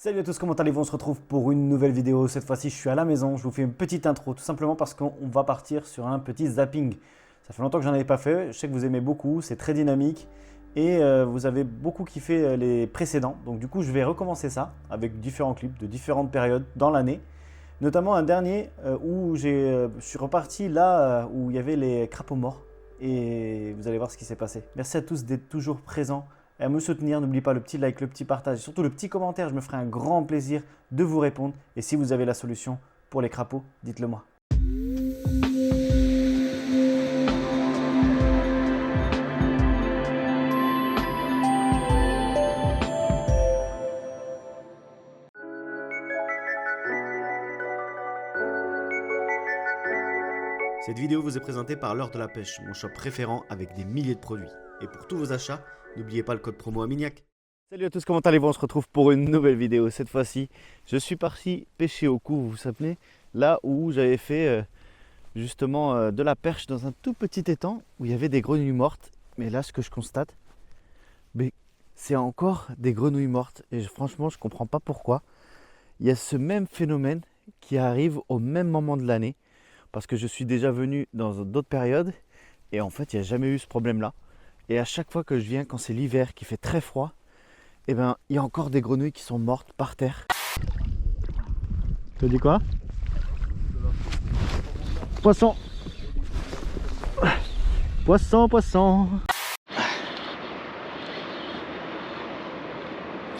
Salut à tous, comment allez-vous? On se retrouve pour une nouvelle vidéo. Cette fois-ci, je suis à la maison. Je vous fais une petite intro, tout simplement parce qu'on va partir sur un petit zapping. Ça fait longtemps que j'en avais pas fait. Je sais que vous aimez beaucoup, c'est très dynamique et vous avez beaucoup kiffé les précédents. Donc du coup, je vais recommencer ça avec différents clips de différentes périodes dans l'année. Notamment un dernier où je suis reparti là où il y avait les crapauds morts et vous allez voir ce qui s'est passé. Merci à tous d'être toujours présents et à me soutenir. N'oubliez pas le petit like, le petit partage et surtout le petit commentaire. Je me ferai un grand plaisir de vous répondre. Et si vous avez la solution pour les crapauds, dites-le moi. Cette vidéo vous est présentée par L'Heure de la Pêche, mon shop référent avec des milliers de produits. Et pour tous vos achats, n'oubliez pas le code promo Aminiac. Salut à tous, comment allez-vous? On se retrouve pour une nouvelle vidéo. Cette fois-ci, je suis parti pêcher au cou, vous vous souvenez, là où j'avais fait justement de la perche dans un tout petit étang où il y avait des grenouilles mortes. Mais là, ce que je constate, c'est encore des grenouilles mortes. Et franchement, je ne comprends pas pourquoi. Il y a ce même phénomène qui arrive au même moment de l'année. Parce que je suis déjà venu dans d'autres périodes et en fait il n'y a jamais eu ce problème là. Et à chaque fois que je viens, quand c'est l'hiver qui fait très froid, eh ben, il y a encore des grenouilles qui sont mortes par terre. Tu dis quoi? Poisson. Poisson, poisson.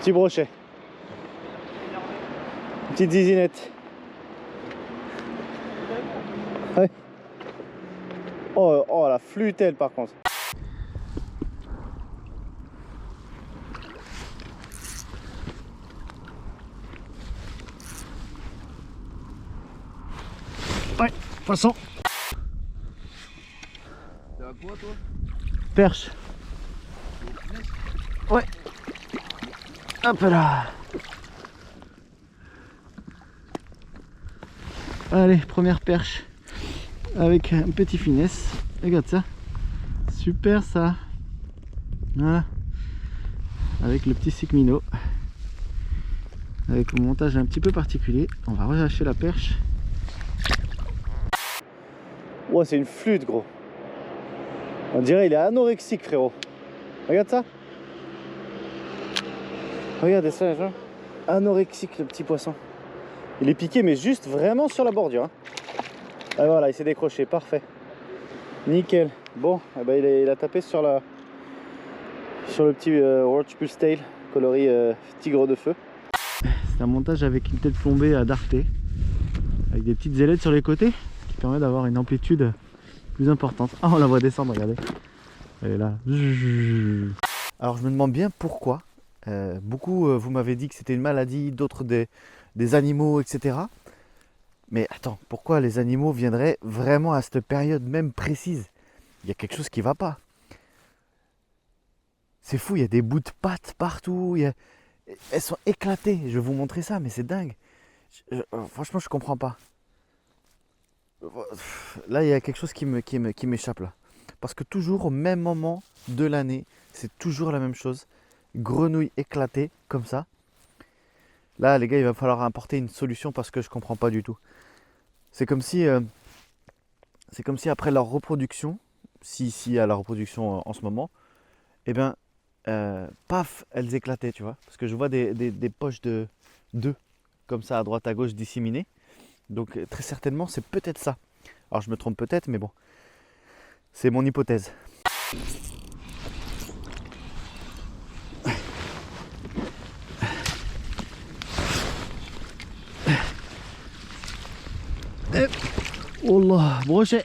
Petit brochet. Petite zizinette. Ouais. Oh, la flûtelle par contre. Ouais, poisson. T'es à quoi toi? Perche. Ouais. Hop là. Allez, première perche. Avec un petit finesse. Regarde ça. Super ça. Voilà. Avec le petit sigmino. Avec le montage un petit peu particulier. On va relâcher la perche. Oh, c'est une flûte gros. On dirait il est anorexique frérot. Regarde ça. Regardez ça les gens. Anorexique le petit poisson. Il est piqué mais juste vraiment sur la bordure hein. Et voilà, il s'est décroché, parfait. Nickel. Bon, eh ben, il a tapé sur le petit Roach Pulse Tail, coloris tigre de feu. C'est un montage avec une tête plombée à darté, avec des petites ailettes sur les côtés, qui permet d'avoir une amplitude plus importante. Ah, on la voit descendre, regardez. Elle est là. Alors je me demande bien pourquoi. Beaucoup vous m'avez dit que c'était une maladie, d'autres des animaux, etc. Mais attends, pourquoi les animaux viendraient vraiment à cette période même précise? Il y a quelque chose qui ne va pas. C'est fou, il y a des bouts de pattes partout. Elles sont éclatées. Je vais vous montrer ça, mais c'est dingue. Franchement, je ne comprends pas. Là, il y a quelque chose qui m'échappe là. Parce que toujours au même moment de l'année, c'est toujours la même chose. Grenouilles éclatées, comme ça. Là, les gars, il va falloir apporter une solution parce que je ne comprends pas du tout. C'est comme si après leur reproduction, si à la reproduction en ce moment, eh bien, paf, elles éclataient, tu vois. Parce que je vois des poches d'œufs comme ça à droite à gauche disséminées. Donc très certainement, c'est peut-être ça. Alors je me trompe peut-être, mais bon, c'est mon hypothèse. Oh là, brochet.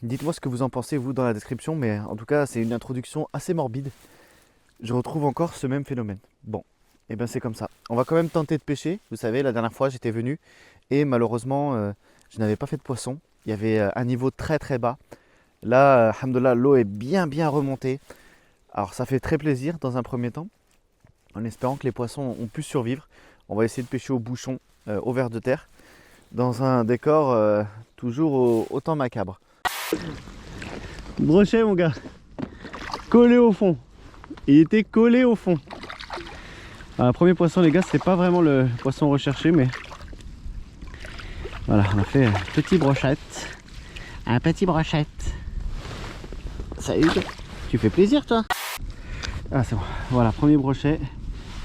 Dites-moi ce que vous en pensez vous dans la description, mais en tout cas c'est une introduction assez morbide. Je retrouve encore ce même phénomène. Bon, et bien c'est comme ça. On va quand même tenter de pêcher. Vous savez, la dernière fois j'étais venu et malheureusement je n'avais pas fait de poisson. Il y avait un niveau très très bas. Là, alhamdoulilah, l'eau est bien remontée. Alors ça fait très plaisir dans un premier temps, en espérant que les poissons ont pu survivre. On va essayer de pêcher au bouchon, au ver de terre, dans un décor toujours autant macabre. Brochet mon gars, collé au fond. Il était collé au fond. Un premier poisson les gars, c'est pas vraiment le poisson recherché, mais voilà, on a fait un petit brochette. Un petit brochette. Salut, tu fais plaisir toi. Ah c'est bon, voilà, premier brochet.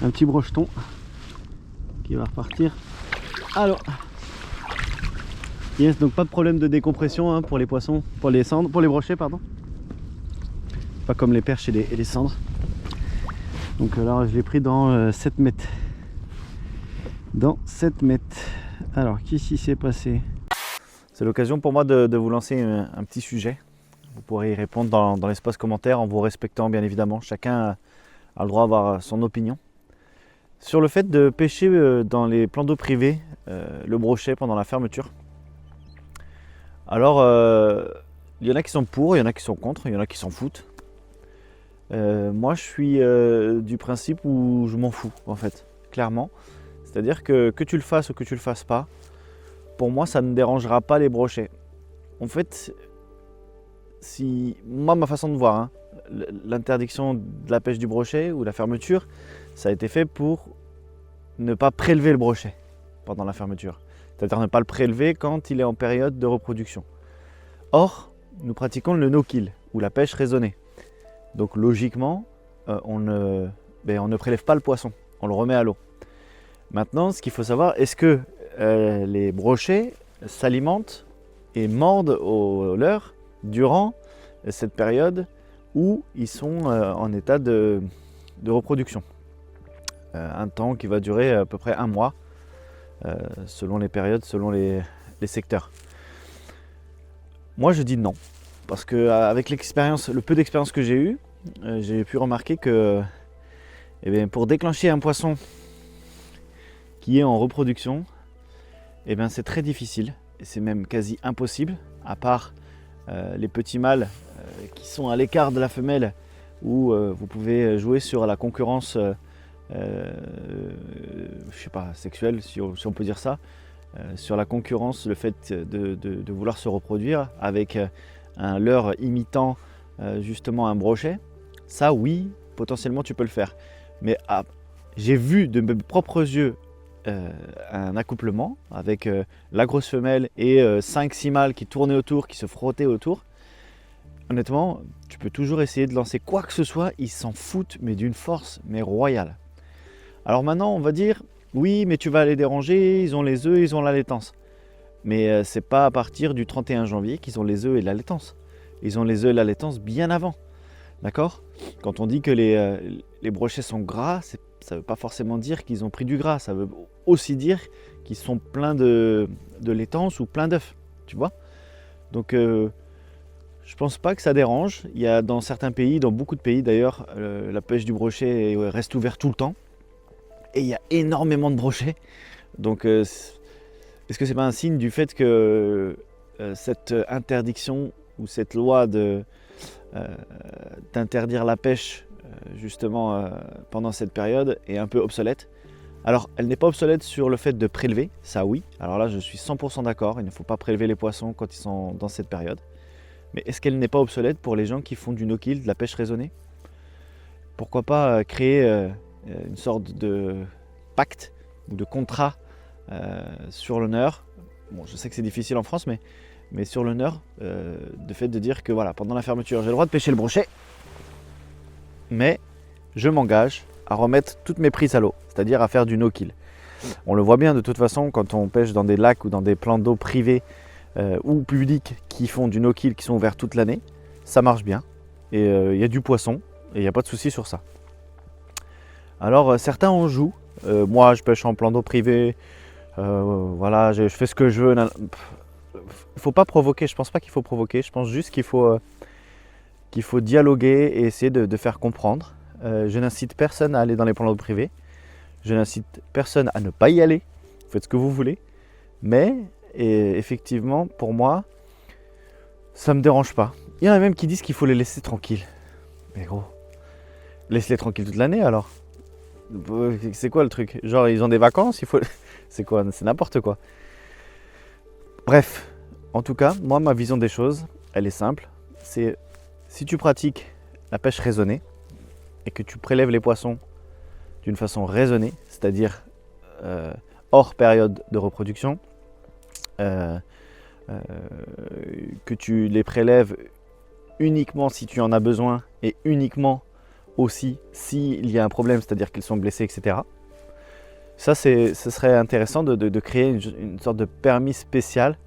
Un petit brocheton qui va repartir. Alors, yes, donc pas de problème de décompression hein, pour les poissons, pour les cendres, pour les brochets pardon. Pas comme les perches et les cendres. Donc là je l'ai pris dans 7 mètres. Dans 7 mètres. Alors qu'est-ce qui s'est passé? C'est l'occasion pour moi de vous lancer un petit sujet. Vous pourrez y répondre dans l'espace commentaire en vous respectant bien évidemment. Chacun a le droit d'avoir son opinion. Sur le fait de pêcher dans les plans d'eau privés le brochet pendant la fermeture. Alors il y en a qui sont pour, il y en a qui sont contre, il y en a qui s'en foutent. Moi je suis du principe où je m'en fous en fait, clairement. C'est-à-dire que tu le fasses ou que tu le fasses pas, pour moi ça ne dérangera pas les brochets. En fait, si moi ma façon de voir, hein, l'interdiction de la pêche du brochet ou la fermeture, ça a été fait pour ne pas prélever le brochet pendant la fermeture. C'est-à-dire ne pas le prélever quand il est en période de reproduction. Or, nous pratiquons le no-kill ou la pêche raisonnée. Donc logiquement, on ne prélève pas le poisson, on le remet à l'eau. Maintenant, ce qu'il faut savoir, est-ce que les brochets s'alimentent et mordent au leurre durant cette période où ils sont en état de reproduction. Un temps qui va durer à peu près 1 mois, selon les périodes, selon les secteurs. Moi je dis non, parce qu'avec l'expérience, le peu d'expérience que j'ai eu, j'ai pu remarquer que pour déclencher un poisson qui est en reproduction, c'est très difficile, et c'est même quasi impossible, à part les petits mâles qui sont à l'écart de la femelle, où vous pouvez jouer sur la concurrence je sais pas, sexuelle, si on peut dire ça, sur la concurrence, le fait de vouloir se reproduire avec un leurre imitant justement un brochet. Ça oui, potentiellement tu peux le faire, mais j'ai vu de mes propres yeux un accouplement avec la grosse femelle et 5-6 mâles qui tournaient autour, qui se frottaient autour. Honnêtement, tu peux toujours essayer de lancer quoi que ce soit, ils s'en foutent, mais d'une force mais royale. Alors maintenant, on va dire, oui, mais tu vas les déranger, ils ont les œufs, ils ont la laitance. Mais c'est pas à partir du 31 janvier qu'ils ont les œufs et la laitance. Ils ont les œufs et la laitance bien avant. D'accord? Quand on dit que les brochets sont gras, ça ne veut pas forcément dire qu'ils ont pris du gras. Ça veut aussi dire qu'ils sont pleins de laitance ou pleins d'œufs. Tu vois? Donc, je pense pas que ça dérange. Il y a dans certains pays, dans beaucoup de pays d'ailleurs, la pêche du brochet reste ouverte tout le temps. Et il y a énormément de brochets. Donc, est-ce que c'est pas un signe du fait que cette interdiction ou cette loi d'interdire la pêche justement pendant cette période est un peu obsolète? Alors, elle n'est pas obsolète sur le fait de prélever, ça oui. Alors là, je suis 100% d'accord, il ne faut pas prélever les poissons quand ils sont dans cette période. Mais est-ce qu'elle n'est pas obsolète pour les gens qui font du no-kill, de la pêche raisonnée? Pourquoi pas créer une sorte de pacte ou de contrat sur l'honneur. Bon, je sais que c'est difficile en France, mais sur l'honneur, de fait de dire que voilà, pendant la fermeture, j'ai le droit de pêcher le brochet, mais je m'engage à remettre toutes mes prises à l'eau, c'est-à-dire à faire du no-kill. On le voit bien de toute façon quand on pêche dans des lacs ou dans des plans d'eau privés ou publics qui font du no-kill, qui sont ouverts toute l'année, ça marche bien et il y a du poisson et il n'y a pas de souci sur ça. Alors certains en jouent, moi je pêche en plan d'eau privé, voilà, je fais ce que je veux. Il ne faut pas provoquer, je pense pas qu'il faut provoquer, je pense juste qu'il faut dialoguer et essayer de faire comprendre. Je n'incite personne à aller dans les plans d'eau privés, je n'incite personne à ne pas y aller, faites ce que vous voulez, mais effectivement pour moi ça me dérange pas. Il y en a même qui disent qu'il faut les laisser tranquilles, mais gros, laisse-les tranquilles toute l'année alors. C'est quoi le truc? Genre ils ont des vacances, il faut... C'est quoi? C'est n'importe quoi. Bref, en tout cas, moi ma vision des choses, elle est simple. C'est si tu pratiques la pêche raisonnée et que tu prélèves les poissons d'une façon raisonnée, c'est-à-dire hors période de reproduction, que tu les prélèves uniquement si tu en as besoin et uniquement aussi s'il y a un problème, c'est-à-dire qu'ils sont blessés, etc. Ça, ce serait intéressant de créer une sorte de permis spécial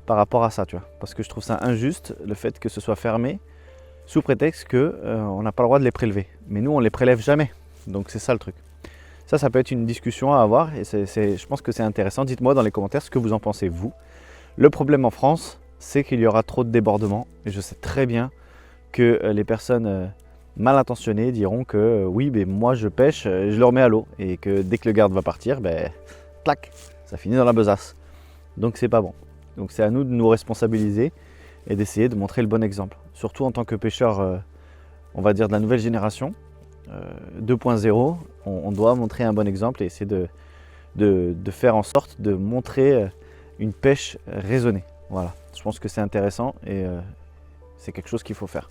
par rapport à ça, tu vois. Parce que je trouve ça injuste, le fait que ce soit fermé, sous prétexte qu'on n'a pas le droit de les prélever. Mais nous, on ne les prélève jamais. Donc c'est ça le truc. Ça peut être une discussion à avoir et je pense que c'est intéressant. Dites-moi dans les commentaires ce que vous en pensez, vous. Le problème en France, c'est qu'il y aura trop de débordements. Et je sais très bien que les personnes mal intentionnées diront que oui, mais moi je pêche, je le remets à l'eau. Et que dès que le garde va partir, clac, ça finit dans la besace. Donc c'est pas bon. Donc c'est à nous de nous responsabiliser et d'essayer de montrer le bon exemple. Surtout en tant que pêcheur, on va dire de la nouvelle génération, 2.0, on doit montrer un bon exemple et essayer de faire en sorte de montrer une pêche raisonnée. Voilà, je pense que c'est intéressant et c'est quelque chose qu'il faut faire.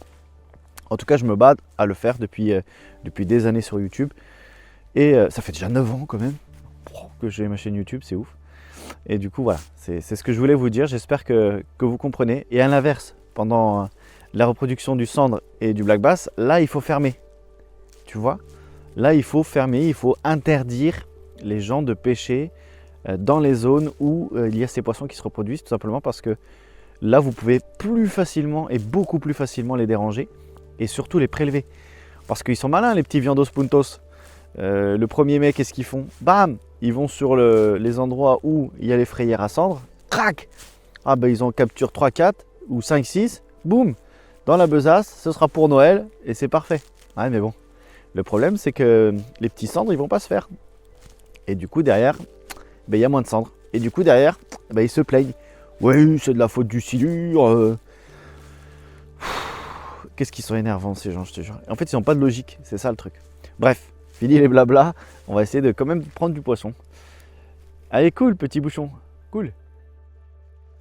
En tout cas, je me bats à le faire depuis des années sur YouTube. Et ça fait déjà 9 ans quand même que j'ai ma chaîne YouTube, c'est ouf. Et du coup, voilà, c'est ce que je voulais vous dire. J'espère que vous comprenez. Et à l'inverse, pendant la reproduction du cendre et du black bass, là, il faut fermer. Tu vois? Là, il faut fermer, il faut interdire les gens de pêcher dans les zones où il y a ces poissons qui se reproduisent, tout simplement parce que là, vous pouvez plus facilement et beaucoup plus facilement les déranger et surtout les prélever. Parce qu'ils sont malins, les petits viandos puntos. Le premier mai, qu'est-ce qu'ils font? Bam! Ils vont sur les endroits où il y a les frayères à cendre. Crac! Ah ben ils en capturent 3, 4 ou 5, 6. Boum! Dans la besace, ce sera pour Noël et c'est parfait. Ouais, mais bon, le problème c'est que les petits cendres, ils vont pas se faire. Et du coup derrière, il y a moins de cendres. Et du coup derrière, ils se plaignent. Oui, c'est de la faute du silure. Qu'est-ce qu'ils sont énervants ces gens, je te jure. En fait, ils n'ont pas de logique, c'est ça le truc. Bref, fini les blablas, on va essayer de quand même prendre du poisson. Allez, cool, petit bouchon, cool.